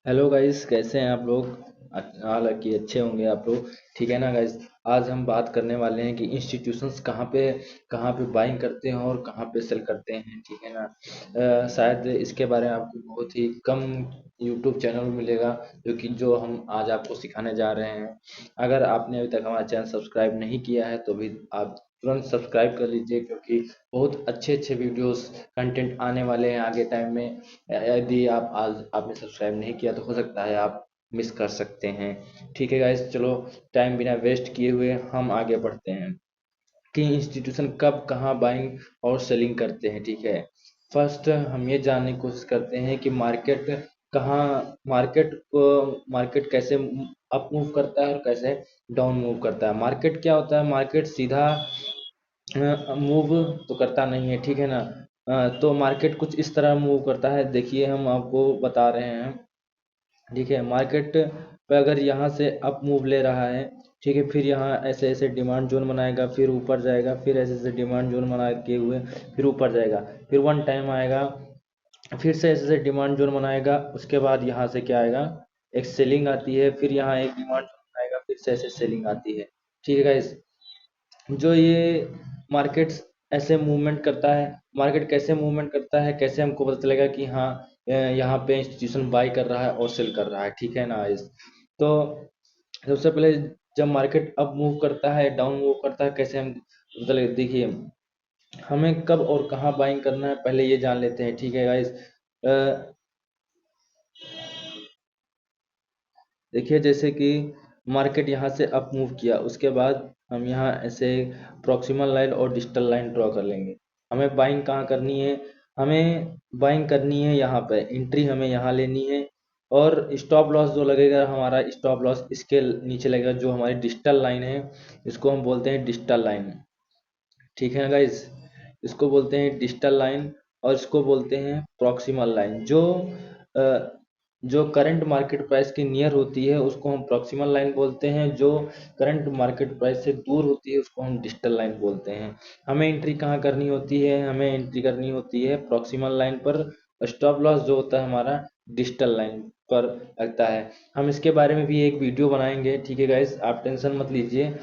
Hello guys, कैसे हैं आप लोग। हालांकि अच्छे होंगे आप लोग। ठीक है ना गाइस। आज हम बात करने वाले हैं कि इंस्टीट्यूशंस कहाँ पे बाइंग करते हैं और कहाँ पे सेल करते हैं। ठीक है ना। शायद इसके बारे में आपको बहुत ही कम यूट्यूब चैनल मिलेगा, जो हम आज आपको सिखाने जा रहे हैं। अगर आपने अभी तक हमारा चैनल सब्सक्राइब नहीं किया है तो भी आप तुरंत सब्सक्राइब कर लीजिए, क्योंकि बहुत अच्छे अच्छे वीडियोस कंटेंट आने वाले हैं आगे टाइम में। यदि आप आज आपने सब्सक्राइब नहीं किया तो हो सकता है आप मिस कर सकते हैं। ठीक है गाइस, चलो टाइम बिना वेस्ट किए हुए हम आगे बढ़ते हैं कि इंस्टीट्यूशन कब कहाँ बाइंग और सेलिंग करते हैं। ठीक है। फर्स्ट हम ये जानने की कोशिश करते हैं कि कहाँ मार्केट कैसे अप मूव करता है और कैसे डाउन मूव करता है। मार्केट क्या होता है, मार्केट सीधा मूव तो करता नहीं है। ठीक है ना। तो मार्केट कुछ इस तरह मूव करता है, देखिए हम आपको बता रहे हैं। ठीक है। मार्केट पे अगर यहाँ से अप मूव ले रहा है, ठीक है, फिर यहाँ ऐसे ऐसे डिमांड जोन बनाएगा, फिर ऊपर जाएगा, फिर ऐसे ऐसे डिमांड जोन बना के हुए फिर ऊपर जाएगा, फिर वन टाइम आएगा, फिर से ऐसे ऐसे डिमांड जोन बनाएगा। उसके बाद यहाँ से क्या आएगा, एक सेलिंग आती है, फिर यहाँ एक डिमांड जोन बनाएगा, फिर से ऐसे सेलिंग आती है। ठीक है गाइस। जो ये मार्केट ऐसे मूवमेंट करता है, मार्केट कैसे मूवमेंट करता है, कैसे हमको पता चलेगा कि हाँ यहाँ पे इंस्टीट्यूशन बाई कर रहा है और सेल कर रहा है। ठीक है ना इस तो सबसे पहले जब मार्केट अप मूव करता है डाउन मूव करता है, कैसे हम पता चले, देखिए हमें कब और कहाँ बाइंग करना है पहले ये जान लेते हैं। ठीक है गाइस। देखिए जैसे कि मार्केट यहाँ से अप मूव किया, उसके बाद हम यहाँ ऐसे प्रॉक्सिमल लाइन और डिजिटल लाइन ड्रॉ कर लेंगे। हमें बाइंग कहाँ करनी है, हमें बाइंग करनी है यहाँ पे, एंट्री हमें यहाँ लेनी है। और स्टॉप लॉस जो लगेगा, हमारा स्टॉप लॉस इसके नीचे लगेगा, जो हमारी डिजिटल लाइन है, इसको हम बोलते हैं डिजिटल लाइन। ठीक है ना गाइस। इसको बोलते हैं डिजिटल लाइन और इसको बोलते हैं प्रॉक्सिमल लाइन। अ, जो करंट मार्केट प्राइस के नियर होती है उसको हम प्रॉक्सिमल लाइन बोलते हैं, जो करंट मार्केट प्राइस से दूर होती है उसको हम डिजिटल लाइन बोलते हैं। हमें एंट्री कहाँ करनी होती है, हमें एंट्री करनी होती है प्रॉक्सिमल लाइन पर। स्टॉप लॉस जो होता है हमारा डिजिटल लाइन पर लगता है। हम इसके बारे में भी एक वीडियो बनाएंगे। ठीक है गाइस, आप टेंशन मत लीजिए,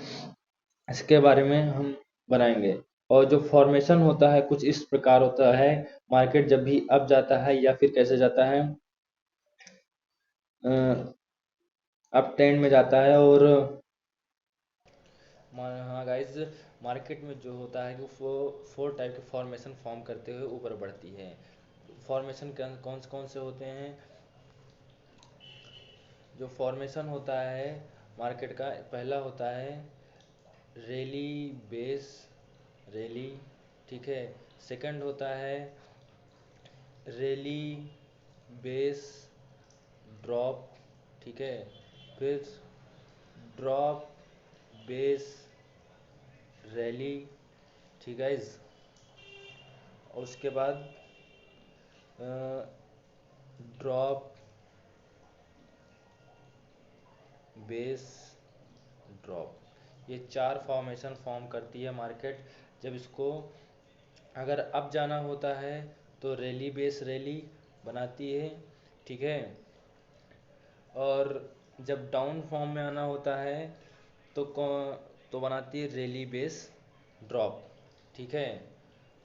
इसके बारे में हम बनाएंगे। और जो फॉर्मेशन होता है कुछ इस प्रकार होता है, मार्केट जब भी अप जाता है या फिर कैसे जाता है, अप ट्रेंड में जाता है। और हाँ गाइस, मार्केट में जो होता है कि वो फोर टाइप के फॉर्मेशन फॉर्म करते हुए ऊपर बढ़ती है। फॉर्मेशन कौन कौन से होते हैं, जो फॉर्मेशन होता है मार्केट का, पहला होता है रैली बेस रैली। ठीक है। सेकंड होता है रैली बेस ड्रॉप। ठीक है। फिर ड्रॉप बेस रैली। ठीक है इस और उसके बाद ड्रॉप बेस ड्रॉप। ये चार फॉर्मेशन फॉर्म करती है मार्केट। जब इसको अगर अप जाना होता है तो रैली बेस रैली बनाती है। ठीक है। और जब डाउन फॉर्म में आना होता है तो तो बनाती है रैली बेस ड्रॉप। ठीक है।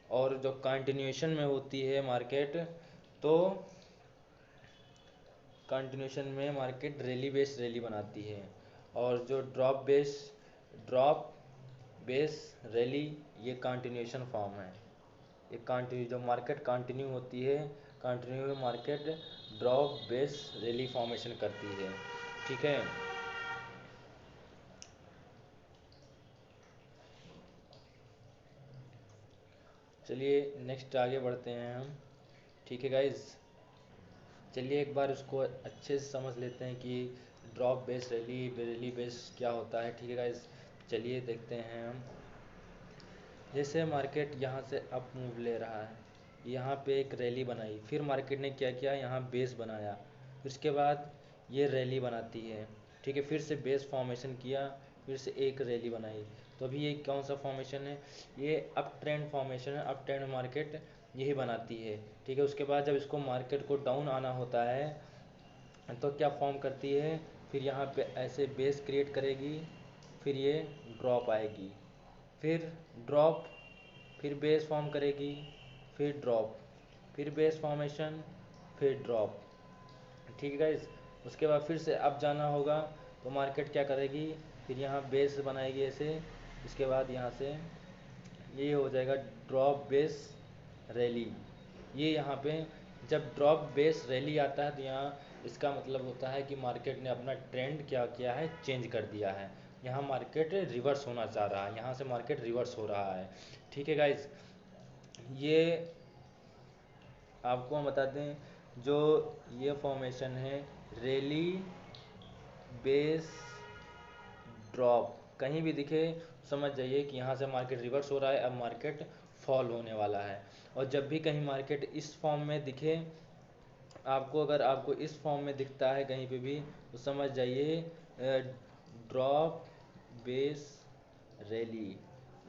और जो कंटिन्यूएशन में होती है मार्केट, तो कंटिन्यूएशन में मार्केट रैली बेस रैली बनाती है। और जो ड्रॉप बेस रैली, ये कंटिन्यूएशन फॉर्म है। ये कंटिन्यू जो मार्केट कंटिन्यू होती है, continue market drop base rally formation करती है। ठीक है। चलिए नेक्स्ट आगे बढ़ते हैं हम। ठीक है गाइज। चलिए एक बार उसको अच्छे से समझ लेते हैं कि ड्रॉप बेस रैली बेस क्या होता है। ठीक है गाइज, चलिए देखते हैं हम। जैसे मार्केट यहाँ से अप मूव ले रहा है, यहाँ पे एक रैली बनाई, फिर मार्केट ने क्या किया, यहाँ बेस बनाया, फिर उसके बाद ये रैली बनाती है। ठीक है। फिर से बेस फॉर्मेशन किया, फिर से एक रैली बनाई। तो अभी ये कौन सा फॉर्मेशन है, ये अप ट्रेंड फॉर्मेशन है। अप ट्रेंड मार्केट यही बनाती है। ठीक है। उसके बाद जब इसको मार्केट को डाउन आना होता है तो क्या फॉर्म करती है, फिर यहाँ पे ऐसे बेस क्रिएट करेगी, फिर ये ड्रॉप आएगी, फिर ड्रॉप, फिर बेस फॉर्म करेगी, फिर ड्रॉप, फिर बेस फॉर्मेशन, फिर ड्रॉप। ठीक है गाइस। उसके बाद फिर से अब जाना होगा, तो मार्केट क्या करेगी, फिर यहाँ बेस बनाएगी ऐसे, इसके बाद यहाँ से ये हो जाएगा ड्रॉप बेस रैली। ये यहाँ पे जब ड्रॉप बेस रैली आता है तो यहाँ इसका मतलब होता है कि मार्केट ने अपना ट्रेंड क्या किया है, चेंज कर दिया है। यहाँ मार्केट रिवर्स होना चाह रहा है, यहाँ से मार्केट रिवर्स हो रहा है। ठीक है गाइज। ये आपको हम बता दें, जो ये फॉर्मेशन है रैली बेस ड्रॉप, कहीं भी दिखे समझ जाइए कि यहाँ से मार्केट रिवर्स हो रहा है, अब मार्केट फॉल होने वाला है। और जब भी कहीं मार्केट इस फॉर्म में दिखे आपको, अगर आपको इस फॉर्म में दिखता है कहीं पे भी, तो समझ जाइए ड्रॉप बेस रैली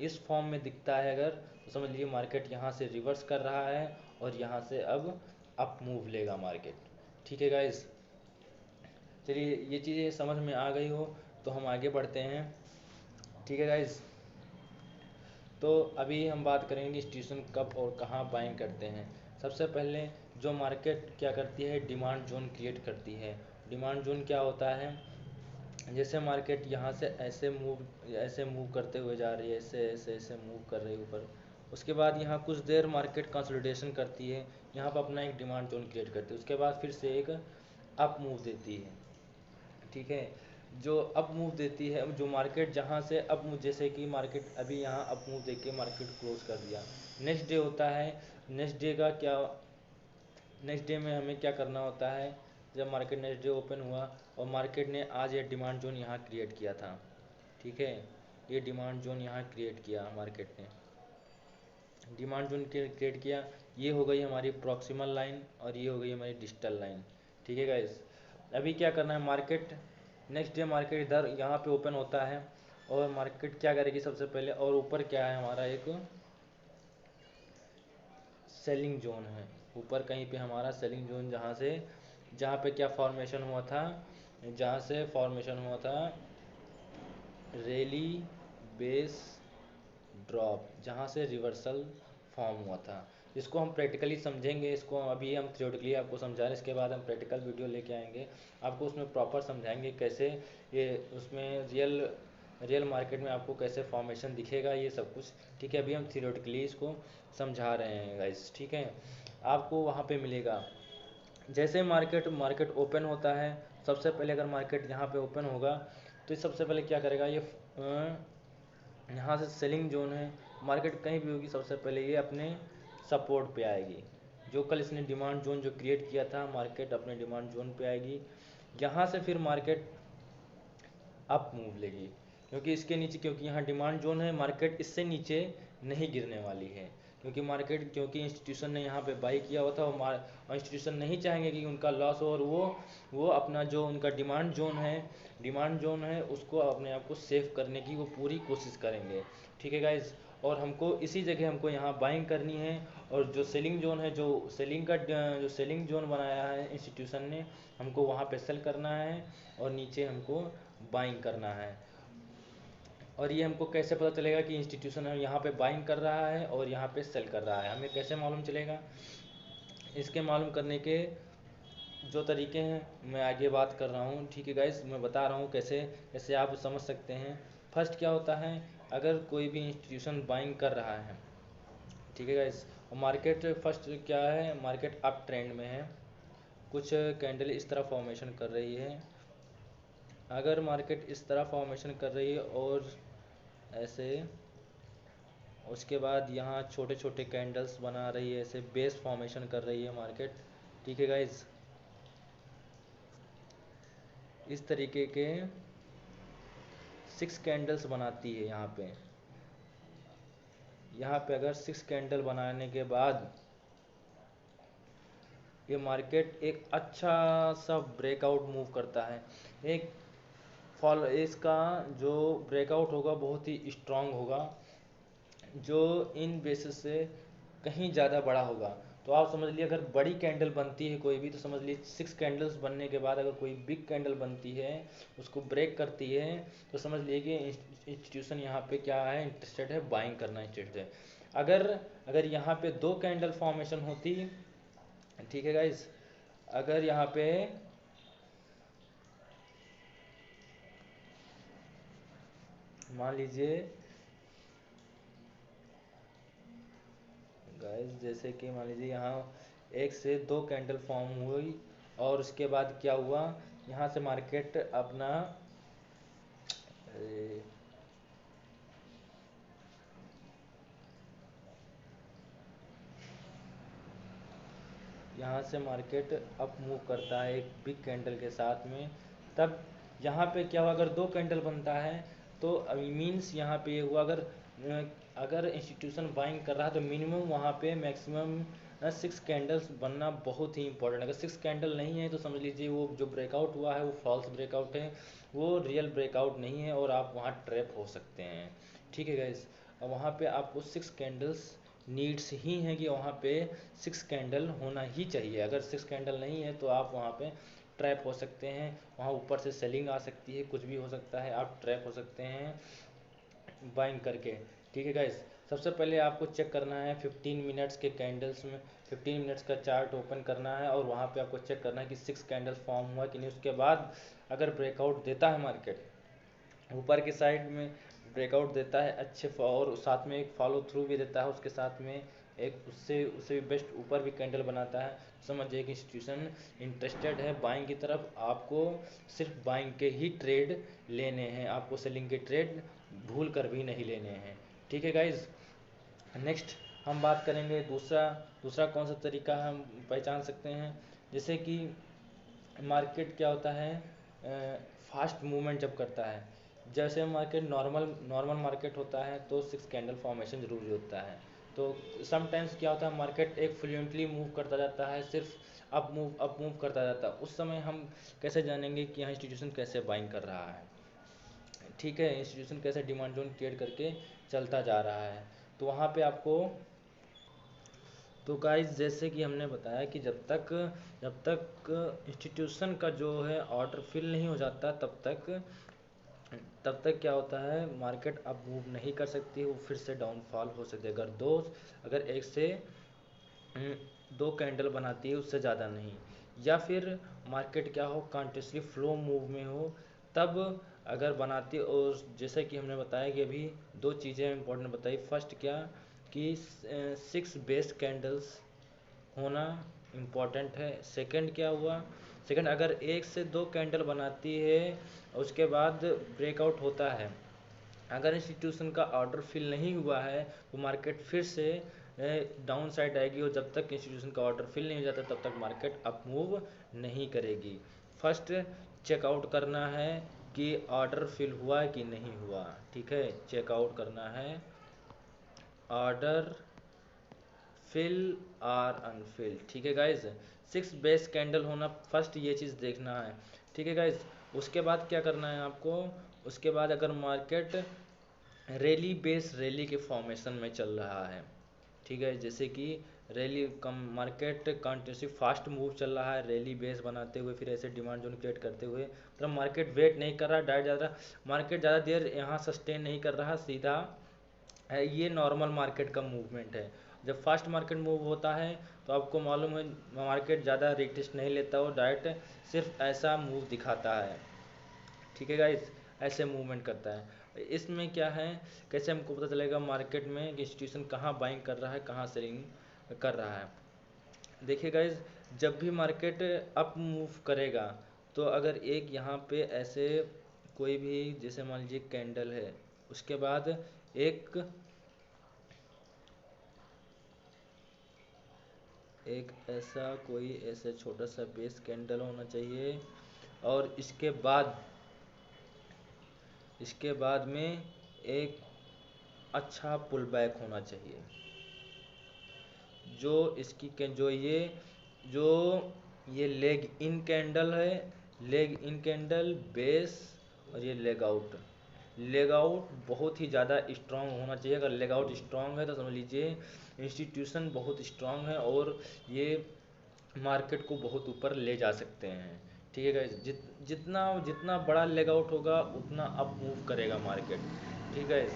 इस फॉर्म में दिखता है अगर, तो समझ लीजिए मार्केट यहाँ से रिवर्स कर रहा है और यहाँ से अब अप मूव लेगा मार्केट। ठीक है गाइस। चलिए ये चीज़ें समझ में आ गई हो तो हम आगे बढ़ते हैं। ठीक है गाइस। तो अभी हम बात करेंगे इंस्टीट्यूशन कब और कहाँ बाइंग करते हैं। सबसे पहले जो मार्केट क्या करती है, डिमांड जोन क्रिएट करती है। डिमांड जोन क्या होता है, जैसे मार्केट यहाँ से ऐसे मूव करते हुए जा रही है, ऐसे ऐसे ऐसे मूव कर रही है ऊपर, उसके बाद यहाँ कुछ देर मार्केट कंसोलिडेशन करती है, यहाँ पर अपना एक डिमांड जोन क्रिएट करती है, उसके बाद फिर से एक अप मूव देती है। ठीक है। जो अप मूव देती है, जो मार्केट जहाँ से अप मूव, जैसे कि मार्केट अभी यहाँ अप मूव दे के मार्केट क्लोज कर दिया, नेक्स्ट डे होता है, नेक्स्ट डे का क्या, नेक्स्ट डे में हमें क्या करना होता है, जब मार्केट नेक्स्ट डे ओपन हुआ और मार्केट ने आज ये डिमांड जोन यहाँ क्रिएट किया था। ठीक है। ये डिमांड जोन यहाँ क्रिएट किया मार्केट ने, डिमांड जोन क्रिएट किया, ये हो गई हमारी प्रॉक्सिमल लाइन और ये हो गई हमारी डिजिटल लाइन। ठीक है गाइस। अभी क्या करना है, मार्केट नेक्स्ट डे मार्केट इधर यहाँ पे ओपन होता है और मार्केट क्या करेगी सबसे पहले, और ऊपर क्या है हमारा एक सेलिंग जोन है, ऊपर कहीं पे हमारा सेलिंग जोन, जहाँ पे क्या फॉर्मेशन हुआ था, जहाँ से फॉर्मेशन हुआ था रैली बेस ड्रॉप, जहाँ से रिवर्सल फॉर्म हुआ था। इसको हम प्रैक्टिकली समझेंगे, इसको अभी हम थ्योरेटिकली आपको समझा रहे हैं, इसके बाद हम प्रैक्टिकल वीडियो लेके आएंगे, आपको उसमें प्रॉपर समझाएंगे कैसे ये उसमें रियल मार्केट में आपको कैसे फॉर्मेशन दिखेगा, ये सब कुछ। ठीक है। अभी हम थ्योरेटिकली इसको समझा रहे हैं गाइस। ठीक है। आपको वहाँ पे मिलेगा, जैसे मार्केट ओपन होता है, सबसे पहले अगर मार्केट यहाँ पे ओपन होगा तो ये सबसे पहले क्या करेगा, ये यहाँ से सेलिंग जोन है, मार्केट कहीं भी होगी सबसे पहले ये अपने सपोर्ट पे आएगी। जो कल इसने डिमांड जोन जो क्रिएट किया था, मार्केट अपने डिमांड जोन पे आएगी, यहाँ से फिर मार्केट अप मूव लेगी, क्योंकि इसके नीचे, क्योंकि यहाँ डिमांड जोन है, मार्केट इससे नीचे नहीं गिरने वाली है, क्योंकि इंस्टीट्यूशन ने यहाँ पे बाई किया हुआ था और इंस्टीट्यूशन नहीं चाहेंगे कि उनका लॉस हो, और वो अपना जो उनका डिमांड जोन है उसको अपने आप को सेव करने की वो पूरी कोशिश करेंगे। ठीक है गाइज। और हमको इसी जगह हमको यहाँ बाइंग करनी है, और जो सेलिंग जोन है, जो सेलिंग जोन बनाया है इंस्टीट्यूशन ने, हमको वहाँ पे सेल करना है और नीचे हमको बाइंग करना है। और ये हमको कैसे पता चलेगा कि इंस्टीट्यूशन है यहाँ पे बाइंग कर रहा है और यहाँ पे सेल कर रहा है, हमें कैसे मालूम चलेगा, इसके मालूम करने के जो तरीके हैं मैं आगे बात कर रहा हूँ। ठीक है गाइस। मैं बता रहा हूँ कैसे कैसे आप समझ सकते हैं। फर्स्ट क्या होता है, अगर कोई भी इंस्टीट्यूशन बाइंग कर रहा है, ठीक है गाइस, और मार्केट फर्स्ट क्या है, मार्केट अप ट्रेंड में है, कुछ कैंडल इस तरह फॉर्मेशन कर रही है, अगर मार्केट इस तरह फॉर्मेशन कर रही है और ऐसे, उसके बाद यहाँ छोटे छोटे कैंडल्स बना रही है, ऐसे बेस फॉर्मेशन कर रही है मार्केट। ठीक है गाइज। इस तरीके के 6 कैंडल्स बनाती है यहाँ पे अगर 6 कैंडल बनाने के बाद ये मार्केट एक अच्छा सा ब्रेकआउट मूव करता है, एक फॉल, इसका जो ब्रेकआउट होगा बहुत ही स्ट्रांग होगा, जो इन बेसिस से कहीं ज़्यादा बड़ा होगा, तो आप समझ लीजिए अगर बड़ी कैंडल बनती है कोई भी, तो समझ लीजिए 6 कैंडल्स बनने के बाद अगर कोई बिग कैंडल बनती है, उसको ब्रेक करती है, तो समझ लीजिए कि इंस्टीट्यूशन यहाँ पे क्या है, इंटरेस्टेड है, बाइंग करना इंटरेस्टेड है। अगर अगर यहाँ पे 2 कैंडल फॉर्मेशन होती, ठीक है गाइस, अगर यहाँ पे मान लीजिए गाइस, जैसे कि मान लीजिए यहाँ 1 से 2 कैंडल फॉर्म हुई, और उसके बाद क्या हुआ, यहाँ से मार्केट अपना ए, यहाँ से मार्केट अप मूव करता है एक बिग कैंडल के साथ में, तब यहाँ पे क्या हुआ, अगर 2 कैंडल बनता है तो मीन्स यहाँ पे ये हुआ, अगर इंस्टीट्यूशन बाइंग कर रहा है तो मिनिमम वहाँ पे मैक्सिमम 6 कैंडल्स बनना बहुत ही इंपॉर्टेंट है। अगर 6 कैंडल नहीं है तो समझ लीजिए वो जो ब्रेकआउट हुआ है वो फॉल्स ब्रेकआउट है, वो रियल ब्रेकआउट नहीं है, और आप वहाँ ट्रैप हो सकते हैं। ठीक है गाइस, और वहाँ पे आपको 6 कैंडल्स नीड्स ही हैं, कि वहाँ पे 6 कैंडल होना ही चाहिए। अगर 6 कैंडल नहीं है तो आप वहाँ पे ट्रैप हो सकते हैं, वहाँ ऊपर से सेलिंग आ सकती है, कुछ भी हो सकता है, आप ट्रैप हो सकते हैं बाइंग करके। ठीक है गाइस, सबसे पहले आपको चेक करना है 15 मिनट्स के कैंडल्स में, 15 मिनट्स का चार्ट ओपन करना है, और वहाँ पे आपको चेक करना है कि 6 कैंडल्स फॉर्म हुआ कि नहीं। उसके बाद अगर ब्रेकआउट देता है मार्केट, ऊपर की साइड में ब्रेकआउट देता है अच्छे, और साथ में एक फॉलो थ्रू भी देता है, उसके साथ में एक उससे उससे भी बेस्ट ऊपर भी कैंडल बनाता है, समझिए कि इंस्टीट्यूशन इंटरेस्टेड है बाइंग की तरफ। आपको सिर्फ बाइंग के ही ट्रेड लेने हैं, आपको सेलिंग के ट्रेड भूल कर भी नहीं लेने हैं। ठीक है गाइज, नेक्स्ट हम बात करेंगे दूसरा दूसरा कौन सा तरीका हम पहचान सकते हैं। जैसे कि मार्केट क्या होता है, फास्ट मूवमेंट जब करता है, जैसे मार्केट नॉर्मल नॉर्मल मार्केट होता है तो 6 कैंडल फॉर्मेशन जरूरी होता है। तो समटाइम्स क्या होता है, मार्केट एक फ्लुएंटली मूव करता जाता है, सिर्फ अप मूव करता जाता है, उस समय हम कैसे जानेंगे कि यहाँ इंस्टीट्यूशन कैसे बाइंग कर रहा है। ठीक है, इंस्टीट्यूशन कैसे डिमांड जोन क्रिएट करके चलता जा रहा है। तो वहाँ पे आपको, तो गाइस जैसे कि हमने बताया कि जब तक इंस्टीट्यूशन का जो है ऑर्डर फिल नहीं हो जाता, तब तक क्या होता है, मार्केट अब मूव नहीं कर सकती, वो फिर से डाउनफॉल हो सकती है। अगर 1 से 2 कैंडल बनाती है, उससे ज़्यादा नहीं, या फिर मार्केट क्या हो, कॉन्टिन्यूसली फ्लो मूव में हो, तब अगर बनाती है। और जैसे कि हमने बताया कि अभी 2 चीज़ें इंपॉर्टेंट बताई, फर्स्ट क्या, कि 6 बेस्ट कैंडल्स होना इम्पॉर्टेंट है। सेकंड क्या हुआ, सेकंड अगर 1 से 2 कैंडल बनाती है, उसके बाद ब्रेकआउट होता है, अगर इंस्टीट्यूशन का ऑर्डर फिल नहीं हुआ है तो मार्केट फिर से डाउन साइड आएगी, और जब तक इंस्टीट्यूशन का ऑर्डर फिल नहीं हो जाता तब तक मार्केट अप मूव नहीं करेगी। फर्स्ट चेकआउट करना है कि ऑर्डर फिल हुआ है कि नहीं हुआ। ठीक है, चेकआउट करना है ऑर्डर फिल और अनफिल। ठीक है गाइज, 6 बेस कैंडल होना फर्स्ट, ये चीज़ देखना है। ठीक है गाइज, उसके बाद क्या करना है आपको, उसके बाद अगर मार्केट रैली के फॉर्मेशन में चल रहा है, ठीक है, जैसे कि रैली कम मार्केट कंटिन्यूसली फास्ट मूव चल रहा है, रैली बेस बनाते हुए फिर ऐसे डिमांड जोन क्रिएट करते हुए, मतलब मार्केट वेट नहीं कर रहा, डायरेक्ट ज़्यादा मार्केट ज़्यादा देर यहाँ सस्टेन नहीं कर रहा, सीधा है, ये नॉर्मल मार्केट का मूवमेंट है। जब फास्ट मार्केट मूव होता है तो आपको मालूम है मार्केट ज़्यादा रिटेस्ट नहीं लेता, वो डायरेक्ट सिर्फ ऐसा मूव दिखाता है। ठीक है गाइस, ऐसे मूवमेंट करता है। इसमें क्या है, कैसे हमको पता चलेगा मार्केट में कि इंस्टीट्यूशन कहाँ बाइंग कर रहा है, कहाँ सेलिंग कर रहा है। देखिए गाइस, जब भी मार्केट अप मूव करेगा, तो अगर एक यहाँ पे ऐसे कोई भी, जैसे मान लीजिए कैंडल है, उसके बाद एक एक ऐसा कोई ऐसा छोटा सा बेस कैंडल होना चाहिए, और इसके बाद में एक अच्छा पुल बैक होना चाहिए, जो इसकी जो ये लेग इन कैंडल है, लेग इन कैंडल बेस, और ये लेग आउट बहुत ही ज़्यादा स्ट्रांग होना चाहिए। अगर लेग आउट स्ट्रांग है तो समझ लीजिए इंस्टीट्यूशन बहुत स्ट्रांग है और ये मार्केट को बहुत ऊपर ले जा सकते हैं। ठीक है गाइस, जितना जितना बड़ा लेग आउट होगा उतना अप मूव करेगा मार्केट। ठीक है गाइस,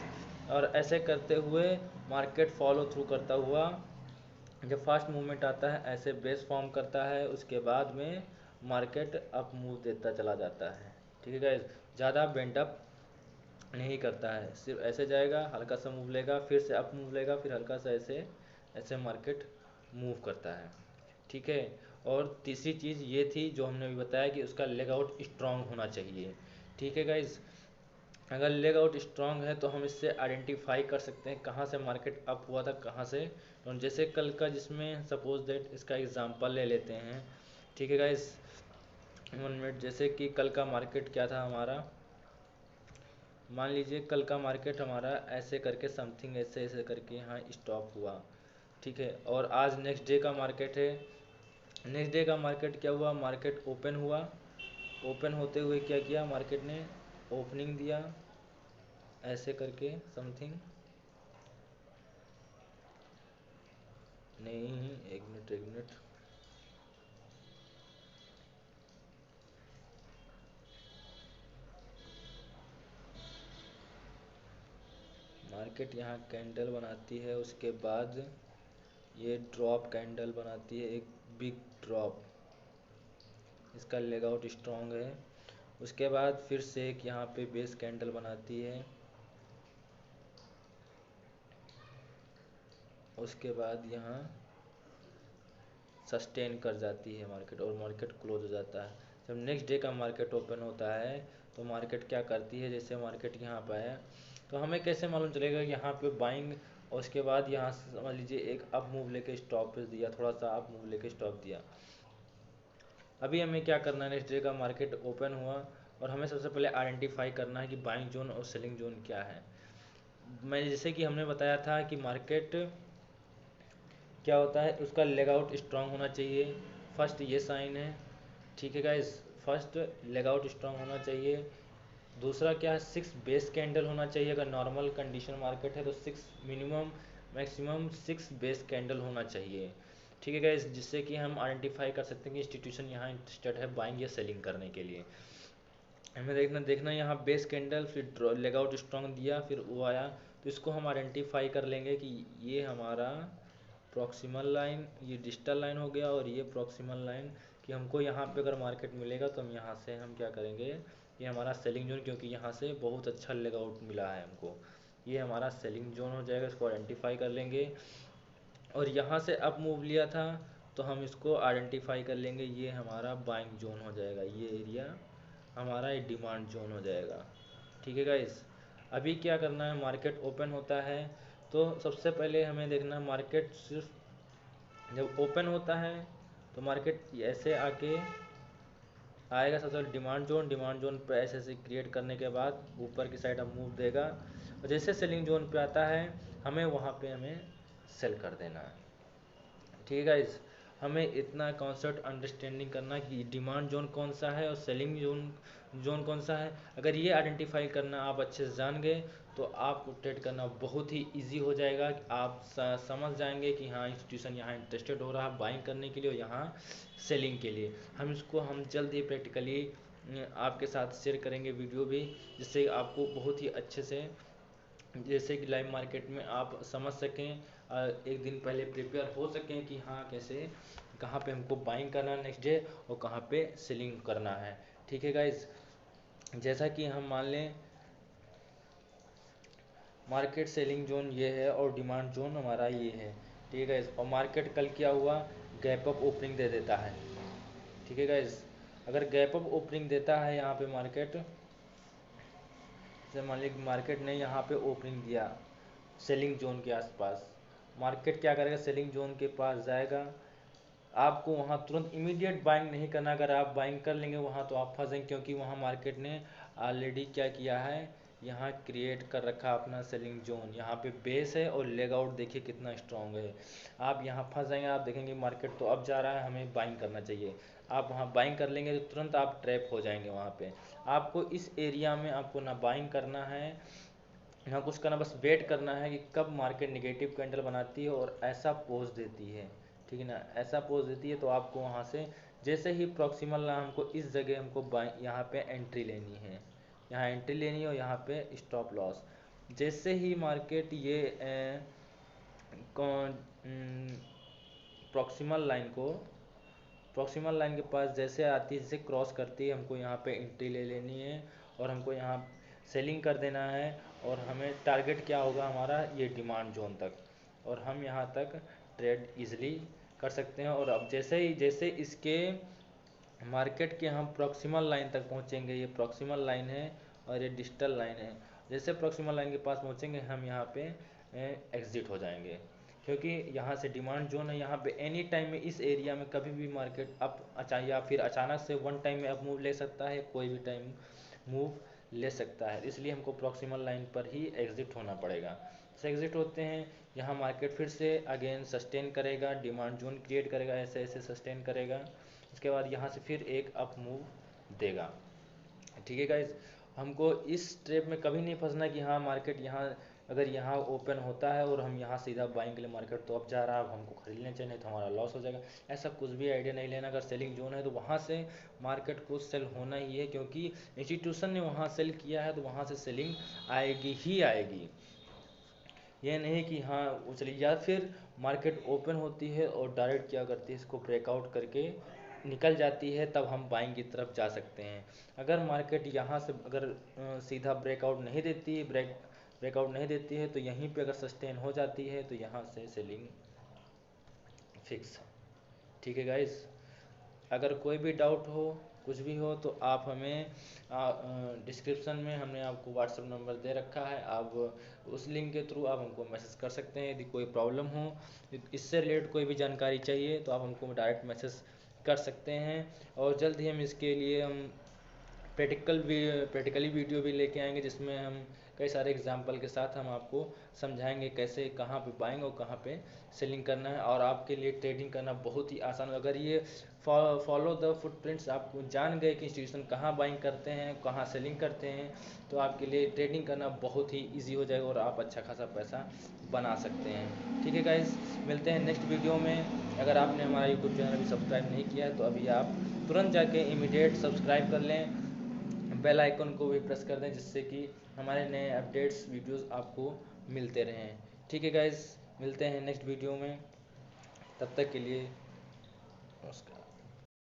और ऐसे करते हुए मार्केट फॉलो थ्रू करता हुआ जब फास्ट मूवमेंट आता है ऐसे बेस फॉर्म करता है, उसके बाद में मार्केट अप मूव देता चला जाता है। ठीक है गाइस, ज़्यादा बेंड अप नहीं करता है, सिर्फ ऐसे जाएगा, हल्का सा मूव लेगा, फिर से अप मूव लेगा, फिर हल्का सा ऐसे ऐसे मार्केट मूव करता है। ठीक है, और तीसरी चीज़ ये थी जो हमने अभी बताया कि उसका लेग आउट स्ट्रांग होना चाहिए। ठीक है गाइज, अगर लेग आउट स्ट्रांग है तो हम इससे आइडेंटिफाई कर सकते हैं कहाँ से मार्केट अप हुआ था, कहाँ से डाउन। जैसे कल का जिसमें सपोज दैट इसका एग्जांपल ले लेते हैं। ठीक है गाइज, 1 मिनट, जैसे कि कल का मार्केट क्या था हमारा, मान लीजिए कल का मार्केट हमारा ऐसे करके समथिंग ऐसे ऐसे करके यहाँ स्टॉप हुआ। ठीक है, और आज नेक्स्ट डे का मार्केट है। नेक्स्ट डे का मार्केट क्या हुआ, मार्केट ओपन हुआ। ओपन होते हुए क्या किया मार्केट ने, ओपनिंग दिया ऐसे करके समथिंग, नहीं एक मिनट एक मिनट, मार्केट यहाँ कैंडल बनाती है, उसके बाद ये ड्रॉप कैंडल बनाती है, एक बिग ड्रॉप, इसका लेग आउट स्ट्रॉन्ग है। उसके बाद फिर से एक यहाँ पे बेस कैंडल बनाती है, उसके बाद यहाँ सस्टेन कर जाती है मार्केट और मार्केट क्लोज हो जाता है। जब नेक्स्ट डे का मार्केट ओपन होता है तो मार्केट क्या करती है, जैसे मार्केट यहाँ पर है तो हमें कैसे मालूम चलेगा कि यहाँ पे बाइंग, और उसके बाद यहाँ से समझ लीजिए एक अप मूव लेके स्टॉप दिया, थोड़ा सा अप मूव लेके स्टॉप दिया। अभी हमें क्या करना है, नेक्स्ट डे का मार्केट ओपन हुआ और हमें सबसे पहले आइडेंटिफाई करना है कि बाइंग जोन और सेलिंग जोन क्या है। मैं जैसे कि हमने बताया था कि मार्केट क्या होता है, उसका लेग आउट स्ट्रांग होना चाहिए, फर्स्ट ये साइन है। ठीक है guys, first leg out strong होना चाहिए। दूसरा क्या है, 6 बेस कैंडल होना चाहिए, अगर नॉर्मल कंडीशन मार्केट है तो 6 मिनिमम मैक्सिमम 6 बेस कैंडल होना चाहिए। ठीक है गाइस, जिससे कि हम आइडेंटिफाई कर सकते हैं कि इंस्टीट्यूशन यहाँ इंटरेस्टेड है बाइंग या सेलिंग करने के लिए। हमें देखना देखना यहाँ बेस कैंडल, फिर लेग आउट स्ट्रांग दिया, फिर वो आया, तो इसको हम आइडेंटिफाई कर लेंगे कि ये हमारा प्रॉक्सिमल लाइन, ये डिजिटल लाइन हो गया और ये प्रॉक्सिमल लाइन, कि हमको यहाँ पे अगर मार्केट मिलेगा तो हम यहाँ से हम क्या करेंगे, ये हमारा सेलिंग जोन, क्योंकि यहाँ से बहुत अच्छा लेग आउट मिला है हमको, ये हमारा सेलिंग जोन हो जाएगा, इसको आइडेंटिफाई कर लेंगे। और यहाँ से अप मूव लिया था तो हम इसको आइडेंटिफाई कर लेंगे, ये हमारा बाइंग जोन हो जाएगा, ये एरिया हमारा ये डिमांड जोन हो जाएगा। ठीक है गाइस, अभी क्या करना है, मार्केट ओपन होता है तो सबसे पहले हमें देखना है मार्केट सिर्फ जब ओपन होता है तो मार्केट ऐसे आके आएगा, सबसे पहले डिमांड जोन, डिमांड जोन पे ऐसे ऐसे क्रिएट करने के बाद ऊपर की साइड अब मूव देगा, और जैसे सेलिंग जोन पे आता है हमें वहाँ पे हमें सेल कर देना है। ठीक है गाइस, हमें इतना कॉन्सेप्ट अंडरस्टैंडिंग करना कि डिमांड जोन कौन सा है और सेलिंग जोन जोन कौन सा है। अगर ये आइडेंटिफाई करना आप अच्छे से जान गए तो आपको ट्रेड करना बहुत ही इजी हो जाएगा। आप समझ जाएंगे कि हाँ इंस्टीट्यूशन यहाँ इंटरेस्टेड हो रहा है बाइंग करने के लिए और यहाँ सेलिंग के लिए। हम जल्द ही प्रैक्टिकली आपके साथ शेयर करेंगे वीडियो भी, जिससे आपको बहुत ही अच्छे से, जैसे कि लाइव मार्केट में आप समझ सकें, एक दिन पहले प्रिपेयर हो सकें कि हाँ कैसे कहाँ पे हमको बाइंग करना है नेक्स्ट डे और कहाँ पे सेलिंग करना है। ठीक है गाइज, जैसा कि हम मान लें मार्केट सेलिंग जोन ये है और डिमांड जोन हमारा ये है। ठीक है गाइज, और मार्केट कल क्या हुआ, गैप अप ओपनिंग दे देता है। ठीक है गाइज, अगर गैप अप ओपनिंग देता है यहाँ पे मार्केट, जैसे मान लीजिए मार्केट ने यहाँ पे ओपनिंग दिया सेलिंग जोन के आसपास, मार्केट क्या करेगा, सेलिंग जोन के पास जाएगा। आपको वहाँ तुरंत इमीडिएट बाइंग नहीं करना, अगर आप बाइंग कर लेंगे वहाँ तो आप फंसेंगे, क्योंकि वहाँ मार्केट ने ऑलरेडी क्या किया है, यहाँ क्रिएट कर रखा अपना सेलिंग जोन, यहाँ पे बेस है और लेग आउट देखिए कितना स्ट्रॉन्ग है। आप यहाँ फंस जाएंगे, आप देखेंगे मार्केट तो अब जा रहा है हमें बाइंग करना चाहिए, आप वहाँ बाइंग कर लेंगे तो तुरंत आप ट्रैप हो जाएंगे वहाँ पे। आपको इस एरिया में आपको ना बाइंग करना है यहाँ कुछ करना, बस वेट करना है कि कब मार्केट निगेटिव कैंडल बनाती है और ऐसा पोज देती है, ठीक है ना, ऐसा पोज देती है तो आपको वहाँ से जैसे ही प्रॉक्सिमल ना हमको इस जगह हमको बाई यहाँ पे एंट्री लेनी है, यहाँ एंट्री लेनी है और यहाँ पे स्टॉप लॉस। जैसे ही मार्केट ये प्रॉक्सिमल लाइन को प्रॉक्सिमल लाइन के पास जैसे आती है, जैसे क्रॉस करती है, हमको यहाँ पे एंट्री ले लेनी है और हमको यहाँ सेलिंग कर देना है। और हमें टारगेट क्या होगा हमारा, ये डिमांड जोन तक, और हम यहाँ तक ट्रेड इजीली कर सकते हैं। और अब जैसे इसके मार्केट के हम प्रॉक्सिमल लाइन तक पहुँचेंगे, ये प्रॉक्सिमल लाइन है और ये डिजिटल लाइन है, जैसे प्रॉक्सिमल लाइन के पास पहुँचेंगे हम यहाँ पे एग्ज़िट हो जाएंगे, क्योंकि यहाँ से डिमांड जोन है। यहाँ पे एनी टाइम में इस एरिया में कभी भी मार्केट अप या फिर अचानक से वन टाइम में अप मूव ले सकता है, कोई भी टाइम मूव ले सकता है, इसलिए हमको प्रॉक्सिमल लाइन पर ही एग्ज़िट होना पड़ेगा। जैसे एग्ज़िट होते हैं, यहाँ मार्केट फिर से अगेन सस्टेन करेगा, डिमांड जोन क्रिएट करेगा, ऐसे ऐसे सस्टेन करेगा, इसके बाद यहाँ से फिर एक अप मूव देगा, ठीक है गाइज। हमको इस ट्रैप में कभी नहीं फंसना कि हाँ मार्केट यहाँ, अगर यहाँ ओपन होता है और हम यहाँ सीधा बाइंग के लिए मार्केट तो अब जा रहा है, अब हमको खरीद लेना चाहिए, नहीं तो हमारा लॉस हो जाएगा, ऐसा कुछ भी आइडिया नहीं लेना। अगर सेलिंग जोन है तो वहाँ से मार्केट को सेल होना ही है, क्योंकि इंस्टीट्यूशन ने वहाँ सेल किया है तो वहाँ से सेलिंग आएगी ही आएगी। ये नहीं कि हाँ वो चली, या फिर मार्केट ओपन होती है और डायरेक्ट क्या करती है, इसको ब्रेकआउट करके निकल जाती है, तब हम बाइंग की तरफ जा सकते हैं। अगर मार्केट यहाँ से अगर सीधा ब्रेकआउट नहीं देती है, ब्रेकआउट नहीं देती है, तो यहीं पे अगर सस्टेन हो जाती है तो यहाँ से सेलिंग फिक्स है, ठीक है गाइस। अगर कोई भी डाउट हो, कुछ भी हो, तो आप हमें डिस्क्रिप्शन में हमने आपको व्हाट्सएप नंबर दे रखा है, आप उस लिंक के थ्रू आप हमको मैसेज कर सकते हैं। यदि कोई प्रॉब्लम हो, इससे रिलेटेड कोई भी जानकारी चाहिए, तो आप हमको डायरेक्ट मैसेज कर सकते हैं। और जल्द ही हम इसके लिए हम प्रैक्टिकली वीडियो भी लेके आएंगे, जिसमें हम कई सारे एग्जांपल के साथ हम आपको समझाएंगे कैसे कहाँ पे बाइंग और कहाँ पे सेलिंग करना है, और आपके लिए ट्रेडिंग करना बहुत ही आसान है। अगर ये फॉलो द फुटप्रिंट्स आप जान गए कि इंस्टीट्यूशन कहाँ बाइंग करते हैं, कहाँ सेलिंग करते हैं, तो आपके लिए ट्रेडिंग करना बहुत ही ईजी हो जाएगा और आप अच्छा खासा पैसा बना सकते हैं, ठीक है गाइस। मिलते हैं नेक्स्ट वीडियो में। अगर आपने हमारा यूट्यूब चैनल अभी सब्सक्राइब नहीं किया है तो अभी आप तुरंत जाके इमीडिएट सब्सक्राइब कर लें, बेल आइकन को भी प्रेस कर दें, जिससे कि हमारे नए अपडेट्स वीडियोस आपको मिलते रहें, ठीक है गाइस। मिलते हैं नेक्स्ट वीडियो में, तब तक के लिए नमस्कार।